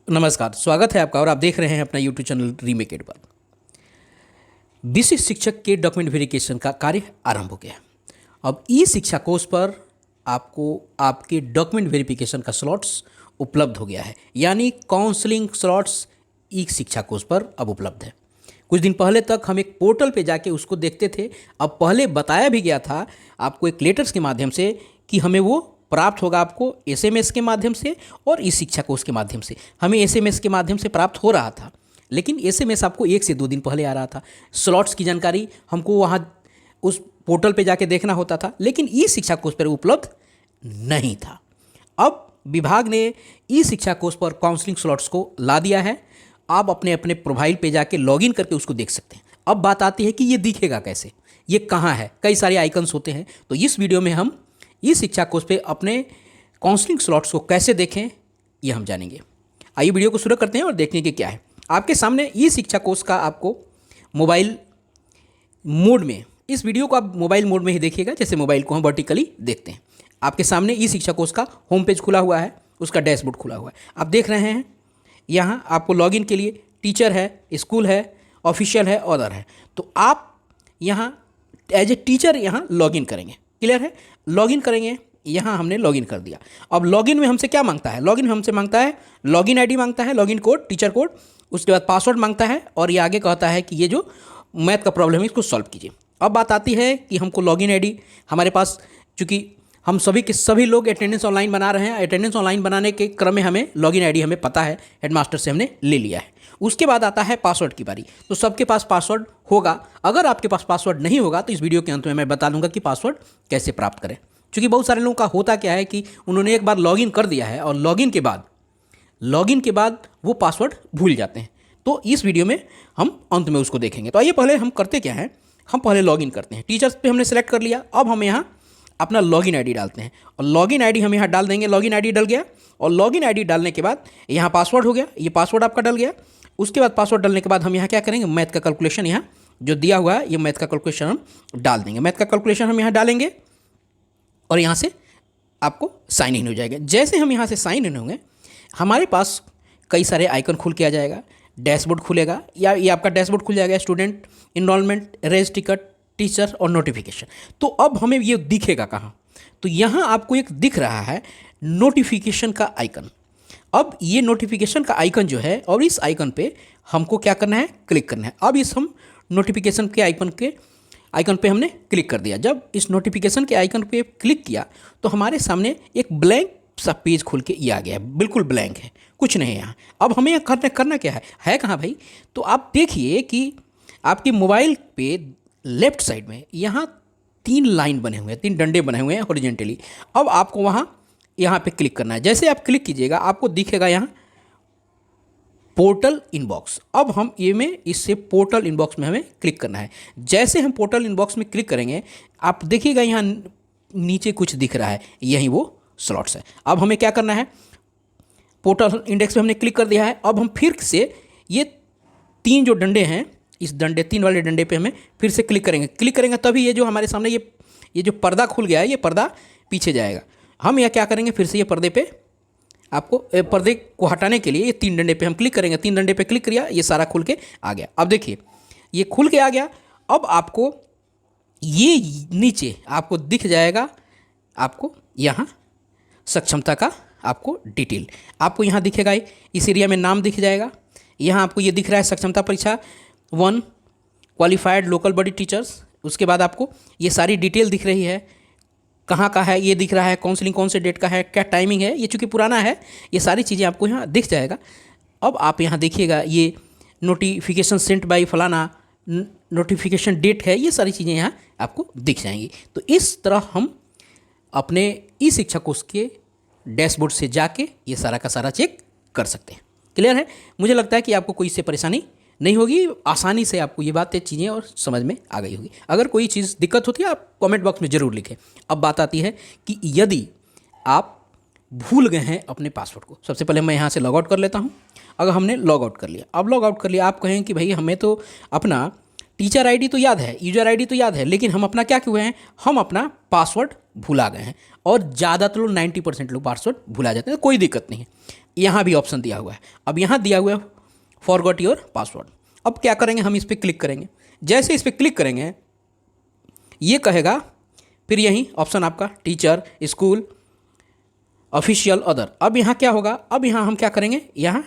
नमस्कार, स्वागत है आपका और आप देख रहे हैं अपना यूट्यूब चैनल रीमेक इट पर। विशिष्ट शिक्षक के डॉक्यूमेंट वेरिफिकेशन का कार्य आरंभ हो गया। अब ई शिक्षा कोर्स पर आपको आपके डॉक्यूमेंट वेरिफिकेशन का स्लॉट्स उपलब्ध हो गया है, यानी काउंसलिंग स्लॉट्स ई शिक्षा कोर्स पर अब उपलब्ध है। कुछ दिन पहले तक हम एक पोर्टल पे जाके उसको देखते थे। अब पहले बताया भी गया था आपको एक लेटर्स के माध्यम से कि हमें वो प्राप्त होगा आपको एसएमएस के माध्यम से और ई शिक्षा कोर्स के माध्यम से। हमें एसएमएस के माध्यम से प्राप्त हो रहा था, लेकिन एसएमएस आपको 1 से 2 दिन पहले आ रहा था। स्लॉट्स की जानकारी हमको वहाँ उस पोर्टल पे जाके देखना होता था, लेकिन ई शिक्षा कोर्स पर उपलब्ध नहीं था। अब विभाग ने ई शिक्षा कोर्स पर काउंसलिंग स्लॉट्स को ला दिया है। आप अपने अपने प्रोफाइल पे जाके लॉगिन करके उसको देख सकते हैं। अब बात आती है कि ये दिखेगा कैसे, ये कहाँ है। कई सारे आइकन्स होते हैं, तो इस वीडियो में हम ई शिक्षा कोर्स पे अपने काउंसलिंग स्लॉट्स को कैसे देखें ये हम जानेंगे। आइए वीडियो को शुरू करते हैं और देखने के क्या है। आपके सामने ई शिक्षा कोर्स का आपको मोबाइल मोड में, इस वीडियो को आप मोबाइल मोड में ही देखिएगा, जैसे मोबाइल को हम वर्टिकली देखते हैं। आपके सामने ई शिक्षा कोर्स का होम पेज खुला हुआ है, उसका डैशबोर्ड खुला हुआ है। आप देख रहे हैं यहाँ आपको लॉगिन के लिए टीचर है, स्कूल है, ऑफिशियल है, अदर है। तो आप यहाँ एज ए टीचर यहाँ लॉगिन करेंगे। क्लियर है? लॉगिन करेंगे, यहाँ हमने लॉगिन कर दिया। अब लॉगिन में हमसे क्या मांगता है? लॉगिन में हमसे मांगता है लॉगिन आईडी मांगता है, लॉगिन कोड, टीचर कोड, उसके बाद पासवर्ड मांगता है और ये आगे कहता है कि ये जो मैथ का प्रॉब्लम है इसको सॉल्व कीजिए। अब बात आती है कि हमको लॉगिन आईडी हमारे पास, चूँकि हम सभी के सभी लोग अटेंडेंस ऑनलाइन बना रहे हैं, अटेंडेंस ऑनलाइन बनाने के क्रम में हमें लॉगिन आईडी हमें पता है, हेडमास्टर से हमने ले लिया है। उसके बाद आता है पासवर्ड की बारी। तो सबके पास पासवर्ड होगा। अगर आपके पास पासवर्ड नहीं होगा तो इस वीडियो के अंत में मैं बता दूंगा कि पासवर्ड कैसे प्राप्त करें। क्योंकि बहुत सारे लोगों का होता क्या है कि उन्होंने एक बार लॉगिन कर दिया है और लॉगिन के बाद वो पासवर्ड भूल जाते हैं। तो इस वीडियो में हम अंत में उसको देखेंगे। तो आइए पहले हम करते क्या हैं, हम पहले लॉगिन करते हैं। टीचर्स पे हमने सेलेक्ट कर लिया। अब हम यहाँ अपना लॉगिन आईडी डालते हैं और लॉगिन आईडी हम यहाँ डाल देंगे। लॉगिन आईडी डल गया और लॉगिन आईडी डालने के बाद यहाँ पासवर्ड हो गया, ये पासवर्ड आपका डल गया। उसके बाद पासवर्ड डालने के बाद हम यहाँ क्या करेंगे, मैथ का कैलकुलेशन यहाँ जो दिया हुआ है, ये मैथ का कैलकुलेशन हम डाल देंगे। मैथ का कैलकुलेशन हम यहाँ डालेंगे और यहाँ से आपको साइन इन हो जाएगा। जैसे हम यहाँ से साइन इन होंगे, हमारे पास कई सारे आइकन खुल के आ जाएगा। डैशबोर्ड खुलेगा, या ये आपका डैशबोर्ड खुल जाएगा, student enrolment, raise ticket, teacher और नोटिफिकेशन। तो अब हमें ये दिखेगा कहाँ? तो यहाँ आपको एक दिख रहा है नोटिफिकेशन का आइकन। अब ये नोटिफिकेशन का आइकन जो है, और इस आइकन पे हमको क्या करना है, क्लिक करना है। अब इस हम नोटिफिकेशन के आइकन पे हमने क्लिक कर दिया। जब इस नोटिफिकेशन के आइकन पे क्लिक किया तो हमारे सामने एक ब्लैंक सा पेज खुल के ये आ गया है, बिल्कुल ब्लैंक है, कुछ नहीं है यहाँ। अब हमें यहाँ करना क्या है कहाँ भाई? तो आप देखिए कि आपके मोबाइल पे लेफ्ट साइड में यहाँ 3 लाइन बने हुए हैं, 3 डंडे बने हुए हैं हॉरिजॉन्टली। अब आपको यहाँ पे क्लिक करना है। जैसे आप क्लिक कीजिएगा आपको दिखेगा यहाँ पोर्टल इनबॉक्स। अब हम ये में इससे पोर्टल इनबॉक्स में हमें क्लिक करना है। जैसे हम पोर्टल इनबॉक्स में क्लिक करेंगे, आप देखिएगा यहाँ नीचे कुछ दिख रहा है, यही वो स्लॉट्स है। अब हमें क्या करना है, पोर्टल इंडेक्स पे हमने क्लिक कर दिया है। अब हम फिर से ये 3 जो डंडे हैं, इस 3 वाले डंडे पे हमें फिर से क्लिक करेंगे तभी ये जो हमारे सामने ये जो पर्दा खुल गया है, ये पर्दा पीछे जाएगा। हम यह क्या करेंगे, फिर से ये पर्दे पे आपको पर्दे को हटाने के लिए ये 3 डंडे पे हम क्लिक करेंगे। 3 डंडे पे क्लिक किया, ये सारा खुल के आ गया। अब देखिए ये खुल के आ गया। अब आपको ये नीचे आपको दिख जाएगा, आपको यहाँ सक्षमता का आपको डिटेल आपको यहाँ दिखेगा। इस एरिया में नाम दिख जाएगा। यहाँ आपको ये दिख रहा है सक्षमता परीक्षा 1 क्वालिफाइड लोकल बॉडी टीचर्स। उसके बाद आपको ये सारी डिटेल दिख रही है, कहाँ का है ये दिख रहा है, काउंसलिंग कौन से डेट का है, क्या टाइमिंग है। ये चूँकि पुराना है, ये सारी चीज़ें आपको यहाँ दिख जाएगा। अब आप यहाँ देखिएगा ये नोटिफिकेशन सेंट बाय फलाना, नोटिफिकेशन डेट है, ये सारी चीज़ें यहाँ आपको दिख जाएंगी। तो इस तरह हम अपने ई शिक्षा कोर्स के डैशबोर्ड से जाके ये सारा का सारा चेक कर सकते हैं। क्लियर है? मुझे लगता है कि आपको कोई इससे परेशानी नहीं होगी, आसानी से आपको ये बातें चीज़ें और समझ में आ गई होगी। अगर कोई चीज़ दिक्कत होती है आप कमेंट बॉक्स में ज़रूर लिखें। अब बात आती है कि यदि आप भूल गए हैं अपने पासवर्ड को, सबसे पहले मैं यहाँ से लॉग आउट कर लेता हूँ। अगर हमने लॉग आउट कर लिया, अब लॉग आउट कर लिया, आप कहें कि भाई हमें तो अपना टीचर आईडी तो याद है, यूजर आईडी तो याद है, लेकिन हम अपना क्या हुए हैं, हम अपना पासवर्ड भुला गए हैं। और ज़्यादातर लोग 90% लोग पासवर्ड भुला जाते हैं। कोई दिक्कत नहीं है। यहाँ भी ऑप्शन दिया हुआ है। अब यहाँ दिया हुआ है फॉरगॉट योर पासवर्ड। अब क्या करेंगे, हम इस पर क्लिक करेंगे। जैसे इस पर क्लिक करेंगे ये कहेगा, फिर यही ऑप्शन आपका टीचर, स्कूल, ऑफिशियल, अदर। अब यहाँ क्या होगा, अब यहाँ हम क्या करेंगे, यहाँ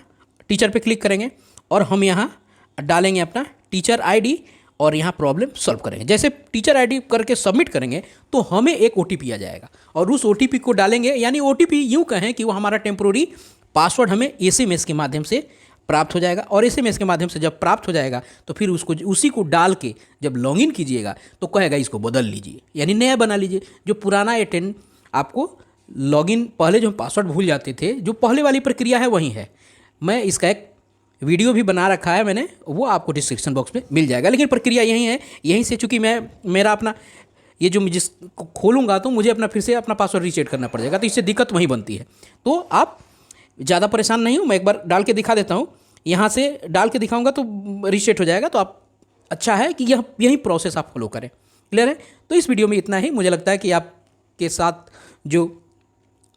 टीचर पे क्लिक करेंगे और हम यहाँ डालेंगे अपना टीचर आईडी और यहाँ प्रॉब्लम सॉल्व करेंगे। जैसे टीचर आईडी करके सबमिट करेंगे तो हमें एक ओटीपी आ जाएगा और उस ओटीपी को डालेंगे, यानी ओटीपी यूँ कहें कि वो हमारा टेम्प्रोरी पासवर्ड हमें एसएमएस के माध्यम से प्राप्त हो जाएगा। और एसएमएस के माध्यम से जब प्राप्त हो जाएगा तो फिर उसको उसी को डाल के जब लॉगिन कीजिएगा तो कहेगा इसको बदल लीजिए, यानी नया बना लीजिए। जो पुराना A10 आपको लॉगिन, पहले जो हम पासवर्ड भूल जाते थे, जो पहले वाली प्रक्रिया है वही है। मैं इसका एक वीडियो भी बना रखा है मैंने, वो आपको डिस्क्रिप्शन बॉक्स में मिल जाएगा। लेकिन प्रक्रिया यही है। यहीं से चूँकि मेरा अपना ये जो मैं जिसको खोलूँगा तो मुझे अपना फिर से अपना पासवर्ड रीसेट करना पड़ जाएगा, तो इससे दिक्कत वहीं बनती है। तो आप ज़्यादा परेशान नहीं हूँ, मैं एक बार डाल के दिखा देता हूँ। यहाँ से डाल के दिखाऊंगा तो रीसेट हो जाएगा। तो आप, अच्छा है कि यही प्रोसेस आप फॉलो करें। क्लियर है? तो इस वीडियो में इतना ही। मुझे लगता है कि आपके साथ जो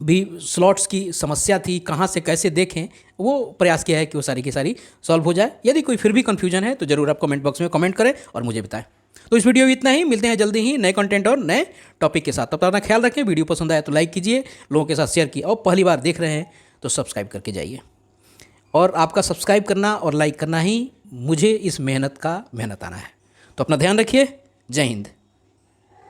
भी स्लॉट्स की समस्या थी, कहाँ से कैसे देखें, वो प्रयास किया है कि वो सारी की सारी सॉल्व हो जाए। यदि कोई फिर भी कन्फ्यूजन है तो ज़रूर आप कमेंट बॉक्स में कमेंट करें और मुझे बताएं। तो इस वीडियो में इतना ही। मिलते हैं जल्दी ही नए कंटेंट और नए टॉपिक के साथ। तब तक अपना ख्याल रखें। वीडियो पसंद आया तो लाइक कीजिए, लोगों के साथ शेयर कीजिए और पहली बार देख रहे हैं तो सब्सक्राइब करके जाइए। और आपका सब्सक्राइब करना और लाइक करना ही मुझे इस मेहनत आना है। तो अपना ध्यान रखिए। जय हिंद।